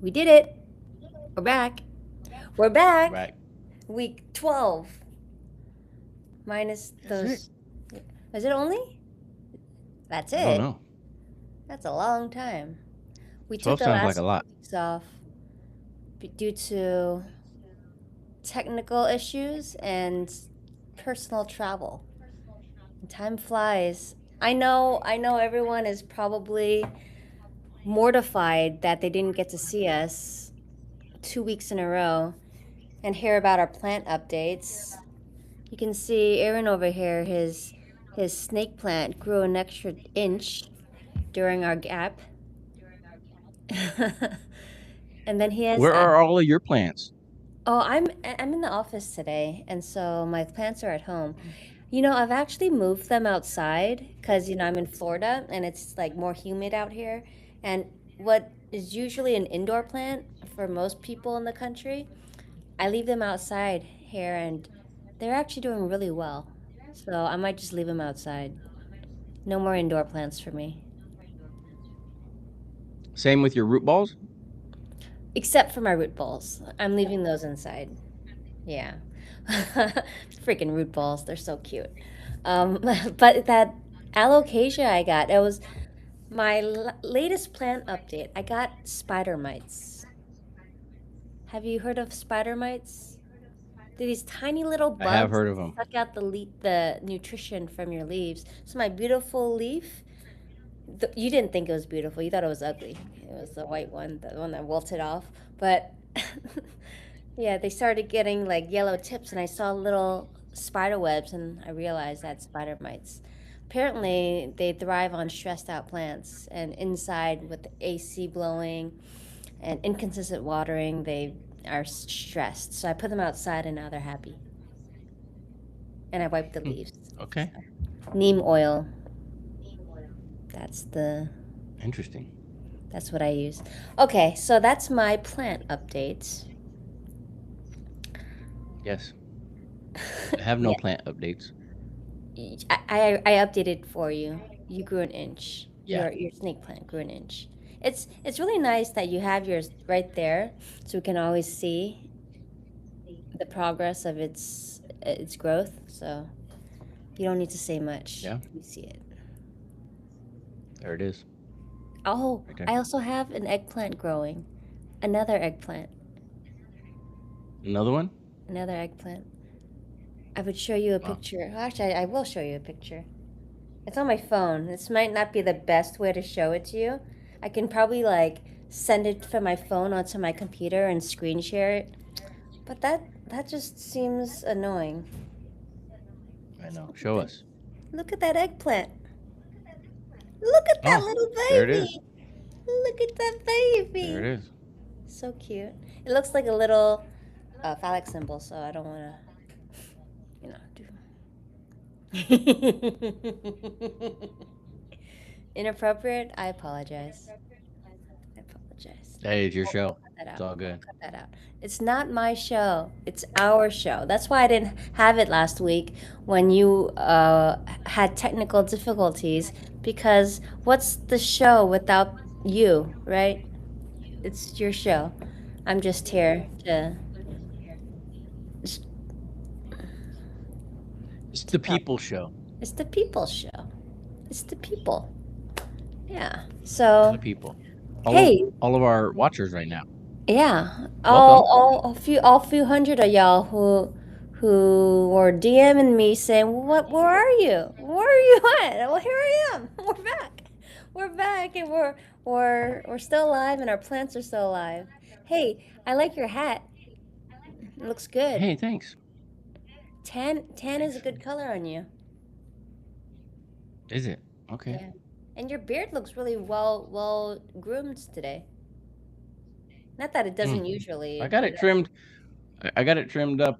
We did it. We're back. We're back. Right. Week 12. Minus Is it? those. Is it only? That's I don't it. know. That's a long time. We took 12 the sounds like a last few lot. weeks off due to technical issues and personal travel. Time flies. I know everyone is probably mortified that they didn't get to see us 2 weeks in a row and hear about our plant updates. You can see Aaron over here, his snake plant grew an extra inch during our gap. And then he has Where are all of your plants? oh, I'm in the office today, and so my plants are at home. I've actually moved them outside because, I'm in Florida and it's like more humid out here. And what is usually an indoor plant for most people in the country, I leave them outside here and they're actually doing really well. So I might just leave them outside. No more indoor plants for me. Same with your root balls? Except for my root balls. I'm leaving those inside. Yeah. Freaking root balls. They're so cute. Um, but that alocasia I got, it was my latest plant update. I got spider mites. Have you heard of spider mites? They're these tiny little I have bugs heard that of them. suck out the nutrition from your leaves. So my beautiful leaf, you didn't think it was beautiful. You thought it was ugly. It was the white one, the one that wilted off. But yeah, they started getting like yellow tips, and I saw little spider webs, and I realized that's spider mites. Apparently, they thrive on stressed out plants, and inside with the AC blowing and inconsistent watering, they are stressed. So I put them outside, and now they're happy. And I wipe the Hmm. leaves. So, Okay. neem oil. That's the Interesting. that's what I use. Okay, so that's my plant update. Yes. I have no Yeah, plant updates. I updated for you. You grew an inch. Yeah. Your snake plant grew an inch. It's really nice that you have yours right there, so we can always see the progress of its growth. So you don't need to say much. Yeah. You see it. There it is. Oh, Right there. I also have an eggplant growing. Another eggplant. Another one? Another eggplant. I would show you a Wow. picture. Actually, I will show you a picture. It's on my phone. This might not be the best way to show it to you. I can probably like send it from my phone onto my computer and screen share it. But that just seems annoying. I know. Look at Show that. us. Look at that eggplant. Look at that Oh, little there it is. baby. Look at that There it baby. is. So cute. It looks like a little phallic symbol, so I don't want to, do. Inappropriate? I apologize. I apologize. Hey, it's your We'll show. cut that It's out. all We'll good. cut that out. It's not my show. It's our show. That's why I didn't have it last week when you had technical difficulties. Because what's the show without you, right? It's your show. I'm just here to It's to the talk. people show. It's the people show. It's the people. Yeah. It's the So, people. hey, All of our watchers right now. yeah, Welcome. all few hundred of y'all who were DMing me saying, "What? Where are you? Where are you at?" Well, here I am. We're back. We're back, and we're still alive, and our plants are still alive. Hey, I like your hat. It looks good. Hey, thanks. Tan is a Thanks. good color on you. Is it? Okay. Yeah, and your beard looks really well groomed today. Not that it Hmm. doesn't I usually, got it trimmed. I got it trimmed up.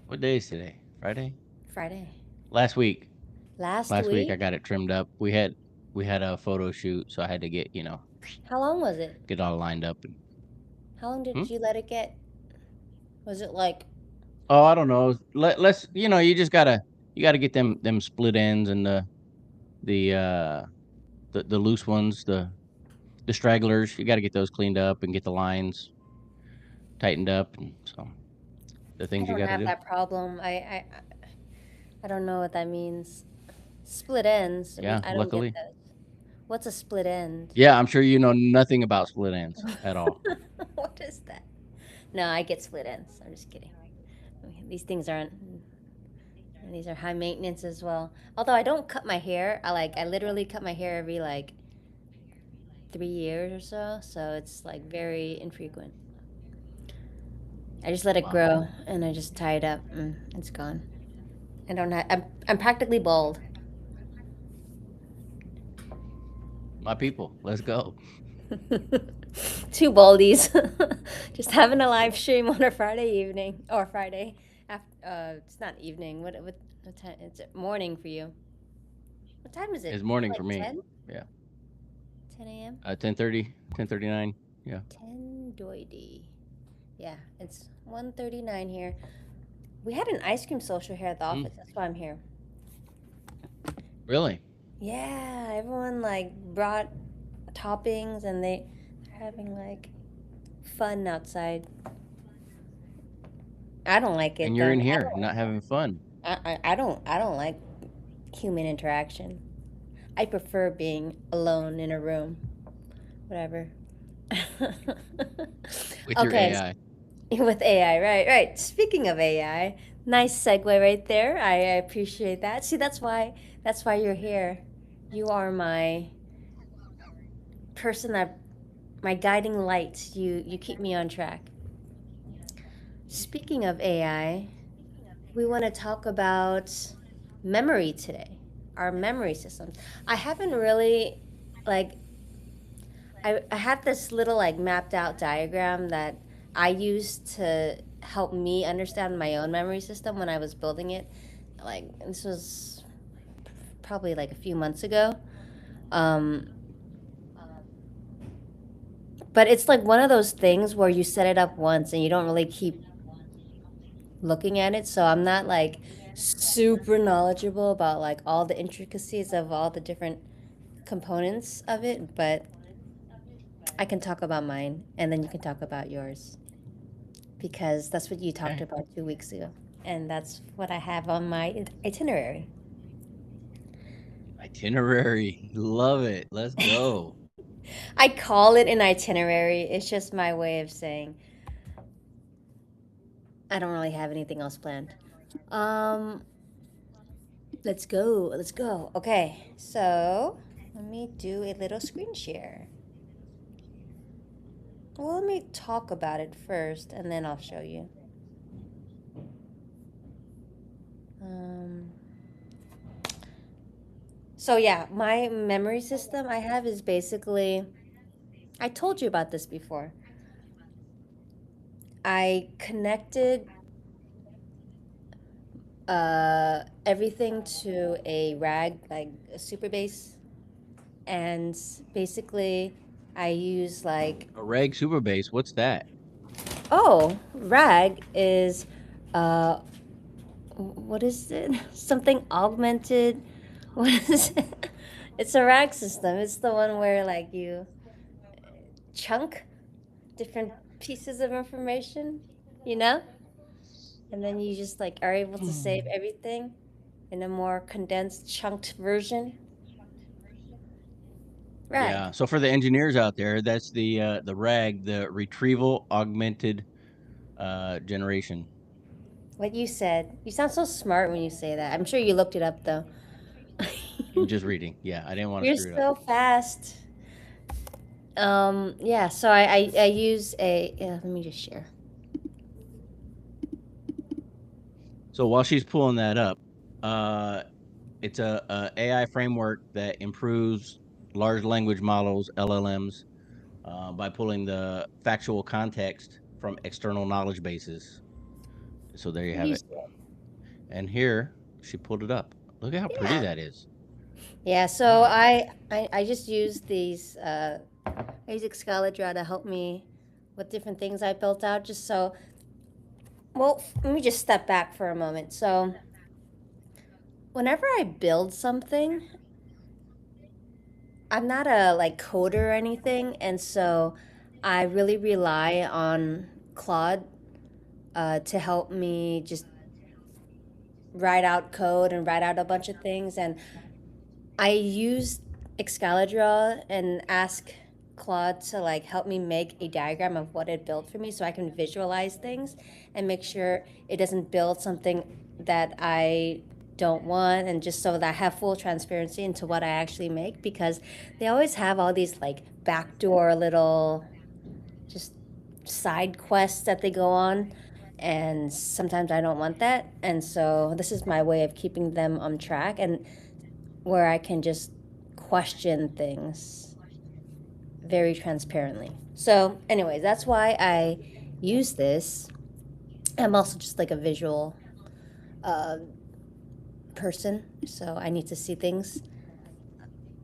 What day is today? Friday. Friday. Last week. Last Last week I week? got it trimmed up. We had a photo shoot, so I had to get How long was it? get all lined up. How long Hmm? did you let it get? Was it like, Oh, I don't know. Let's you gotta get them split ends and the the loose ones, the stragglers, you got to get those cleaned up and get the lines tightened up. And so the I things you don't got to have do. that problem. I don't know what that means. Split ends. Yeah, I don't get luckily. those. What's a split end? Yeah, I'm sure you know nothing about split ends at all. What is that? No, I get split ends. I'm just kidding. These things aren't. These are high maintenance as well. Although I don't cut my hair. I literally cut my hair every like 3 years or so. So it's like very infrequent. I just let it Wow. grow and I just tie it up and it's gone. I don't have. I'm practically bald. My people, let's go. Two baldies, just having a live stream on a Friday evening or Friday after. It's not evening. What time? It's morning for you. What time is it? It's morning Like for me. 10? Yeah. 10 a.m. 10:30, 10:39. Yeah. 10 doity. Yeah, it's 1:39 here. We had an ice cream social here at the Mm, office. That's why I'm here. really? Yeah, everyone like brought toppings and they're having like fun outside. I don't like it And you're though. in I here don't. not having fun. I don't like human interaction. I prefer being alone in a room. Whatever. With your Okay, AI. with AI, right, right. Speaking of AI, nice segue right there. I appreciate that. See, that's why you're here. You are my person that my guiding light. You keep me on track. Speaking of AI, we want to talk about memory today. Our memory systems. I haven't really like I had this little like mapped out diagram that I used to help me understand my own memory system when I was building it. Like this was probably like a few months ago. Um, but it's like one of those things where you set it up once and you don't really keep looking at it. So I'm not like super knowledgeable about like all the intricacies of all the different components of it, but I can talk about mine and then you can talk about yours because that's what you talked Okay. about 2 weeks ago. And that's what I have on my itinerary. Itinerary. Love it. Let's go. I call it an itinerary. It's just my way of saying I don't really have anything else planned. Um, let's go. Let's go. Okay, so let me do a little screen share. Well, let me talk about it first and then I'll show you. Um, so yeah, my memory system I have is basically, I told you about this before. I connected everything to a RAG, like a super base, and basically I use like, A reg super base. What's that? oh, RAG is uh what is it? Something augmented. What is it? It's a RAG system. It's the one where like you chunk different pieces of information, you know? And then you just like are able to save everything in a more condensed, chunked version. Yeah. RAG. So for the engineers out there, that's the RAG, the retrieval augmented generation. What you said. You sound so smart when you say that. I'm sure you looked it up though. I'm just reading. Yeah, I didn't want to You're screw it up. so fast. Yeah, so I use a, yeah, let me just share. So while she's pulling that up, uh, it's a AI framework that improves large language models (LLMs) by pulling the factual context from external knowledge bases. So there you have You it. said. And here she pulled it up. Look at how pretty Yeah. that is. Yeah, so Wow. I just use these I use Excalibur to help me with different things I built out just so, well, let me just step back for a moment. So, whenever I build something, I'm not a like coder or anything, and so I really rely on Claude to help me just write out code and write out a bunch of things. And I use Excalibur and ask Claude to like help me make a diagram of what it built for me so I can visualize things and make sure it doesn't build something that I don't want, and just so that I have full transparency into what I actually make, because they always have all these like backdoor little just side quests that they go on, and sometimes I don't want that. And so this is my way of keeping them on track, and where I can just question things very transparently. So, anyways, that's why I use this. I'm also just like a visual uh, person, so I need to see things.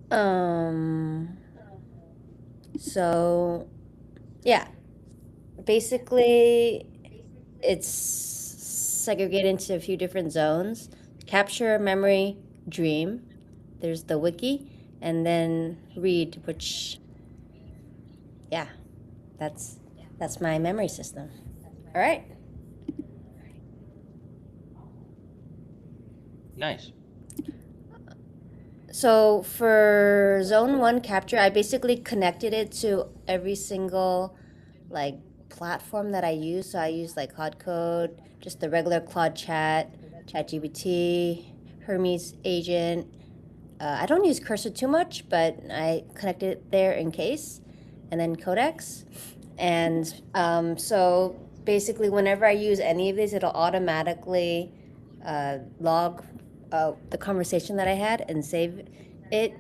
Um, so yeah, basically, it's segregated into a few different zones: capture, memory, dream. There's the wiki, and then read, which, yeah, that's that's my memory system. All right. Nice. So for zone one capture, I basically connected it to every single like platform that I use. So I use like Claude Code, just the regular Claude Chat, ChatGPT, Hermes Agent. I don't use Cursor too much, but I connected it there in case, and then Codex. And so basically, whenever I use any of these, it'll automatically log the conversation that I had and save it.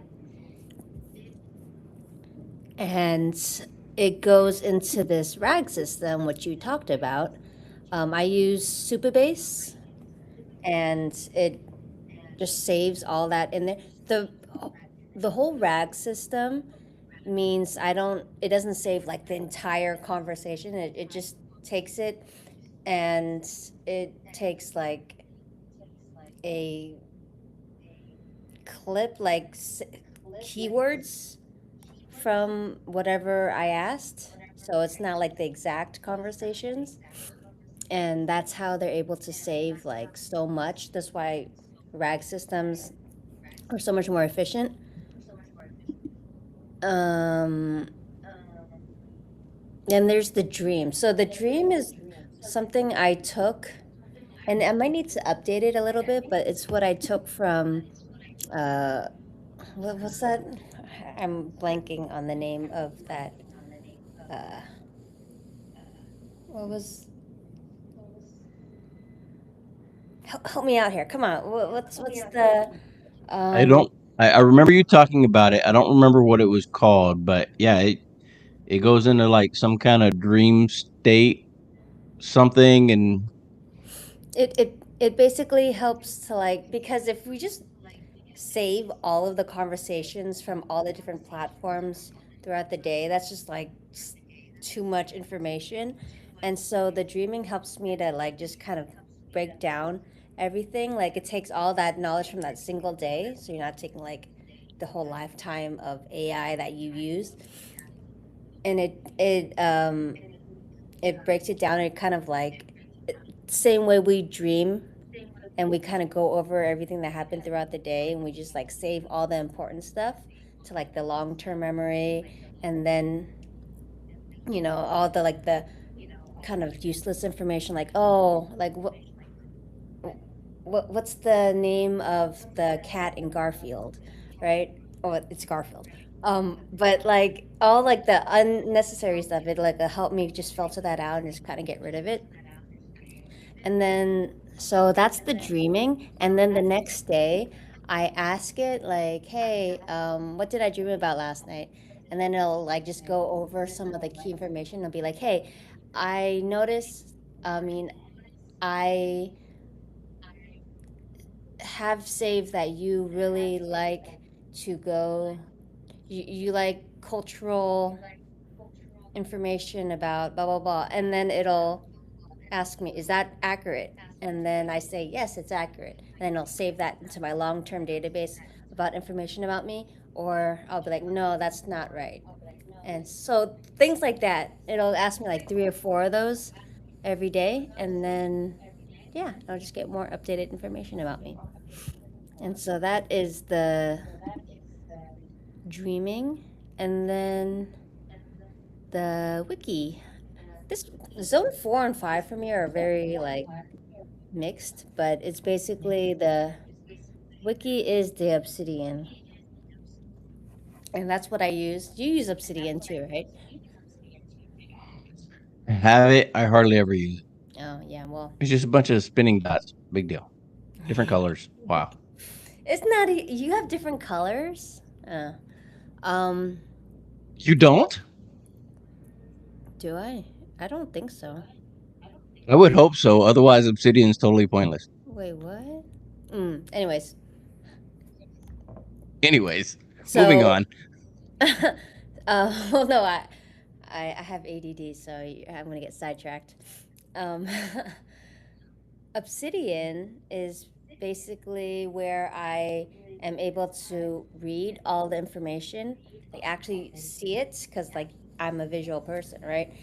And it goes into this RAG system, which you talked about. I use Supabase, and it just saves all that in there. The whole RAG system means it doesn't save like the entire conversation. It just takes it, and it takes like a clip, like keywords from whatever I asked. So it's not like the exact conversations. And that's how they're able to save like so much. That's why RAG systems are so much more efficient. Um, and there's the dream. So the dream is something I took, and I might need to update it a little bit, but it's what I took from uh, what's that? I'm blanking on the name of that. Uh, what was? Help me out here. Come on. What's the I um? don't. I remember you talking about it. I don't remember what it was called, but yeah, it goes into like some kind of dream state, something, and It basically helps to like, because if we just save all of the conversations from all the different platforms throughout the day, that's just like too much information. And so the dreaming helps me to like just kind of break down everything. Like it takes all that knowledge from that single day, so you're not taking like the whole lifetime of AI that you used, and it breaks it down. It kind of like same way we dream, and we kind of go over everything that happened throughout the day, and we just like save all the important stuff to like the long-term memory. And then all the like the kind of useless information, like, oh, like what's the name of the cat in Garfield, right? Oh, it's Garfield. But like all like the unnecessary stuff, it like help me just filter that out and just kind of get rid of it. And then, so that's the dreaming. And then the next day, I ask it, like, hey, what did I dream about last night? And then it'll, like, just go over some of the key information. It'll be like, hey, I noticed, I mean, I have saved that you really like to go, you like cultural information about blah, blah, blah. And then it'll ask me, is that accurate? And then I say, yes, it's accurate. And then I'll save that into my long term database about information about me. or I'll be like, no, that's not right. And so things like that. It'll ask me like 3 or 4 of those every day, and then yeah, I'll just get more updated information about me. And so that is the dreaming, and then the wiki. This zone 4 and 5 for me are very like mixed, but it's basically the wiki is the obsidian, and that's what I use. You use obsidian too, right? I have it. I hardly ever use it. Oh yeah, well, It's just a bunch of spinning dots. Big deal. Different colors. Wow. it's not. You have different colors. Um, You don't? do I? I don't think so. I would hope so. Otherwise, obsidian's totally pointless. Wait, what? Anyways, Anyways, moving so on. well, no, I have ADD, so I'm gonna get sidetracked. Um, Obsidian is basically where I am able to read all the information, like actually see it, because like I'm a visual person, right?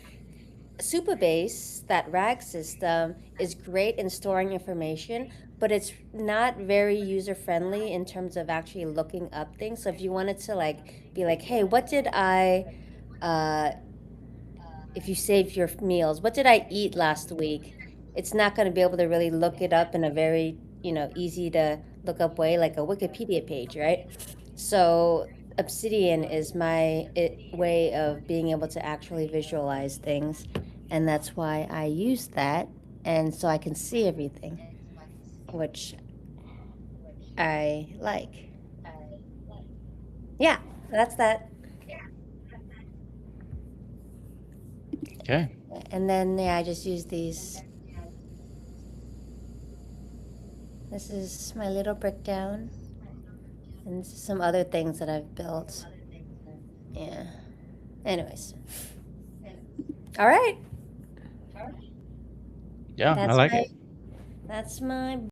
Supabase, that RAG system, is great in storing information, but it's not very user friendly in terms of actually looking up things. So if you wanted to like be like, hey, what did I uh, if you save your meals, what did I eat last week? It's not going to be able to really look it up in a very, easy to look up way like a Wikipedia page, right? So Obsidian is my way of being able to actually visualize things, and that's why I use that, and so I can see everything, which I like. Yeah, that's that. Okay. And then yeah, I just use these. This is my little brick down. And this is some other things that I've built. Yeah. Anyways. All Yeah, I That's like my it. that's my